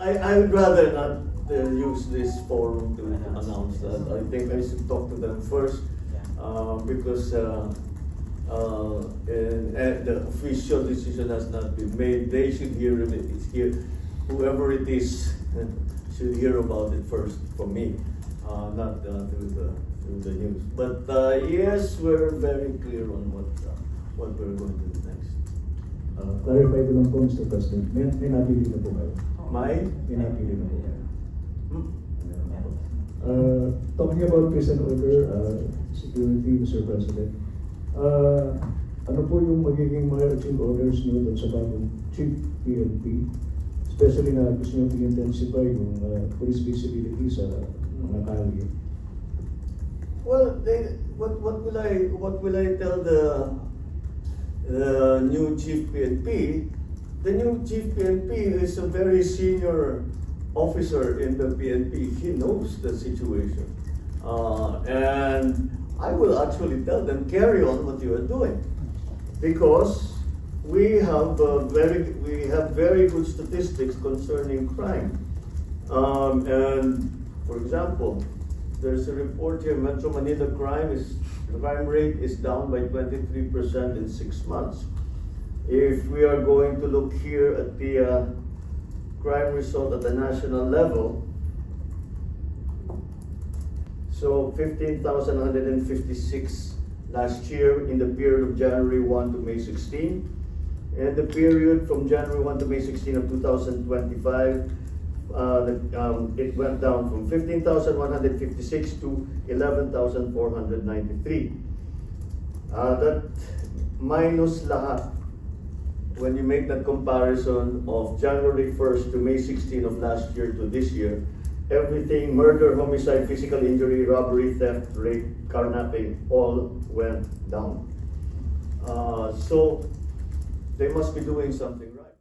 I would rather not use this forum to announce that. I think I should talk to them first because the official decision has not been made. They should hear it. It's here. Whoever it is should hear about it first from me, not through the news. But yes, we're very clear on what we're going to do next. Clarify ko lang po, Mr. President, may napili na po kayo. May napili na po kayo. Talking about prison order, security, Mr. President, ano po yung magiging marching orders nyo doon sa bagong Chief PNP? Especially na gusto nyo i-intensify yung police visibility sa mga kalye. Well, what will I tell the new Chief PNP? The new Chief PNP is a very senior officer in the PNP. He knows the situation, and I will actually tell them, carry on what you are doing, because we have very good statistics concerning crime, and for example, there's a report here, Metro Manila crime rate is down by 23% in 6 months. If we are going to look here at the crime result at the national level, so 15,156 last year in the period of January 1 to May 16, and the period from January 1 to May 16 of 2025, it went down from 15,156 to 11,493. That minus lahat, when you make that comparison of January 1st to May 16 of last year to this year, everything, murder, homicide, physical injury, robbery, theft, rape, carnapping, all went down. So they must be doing something right.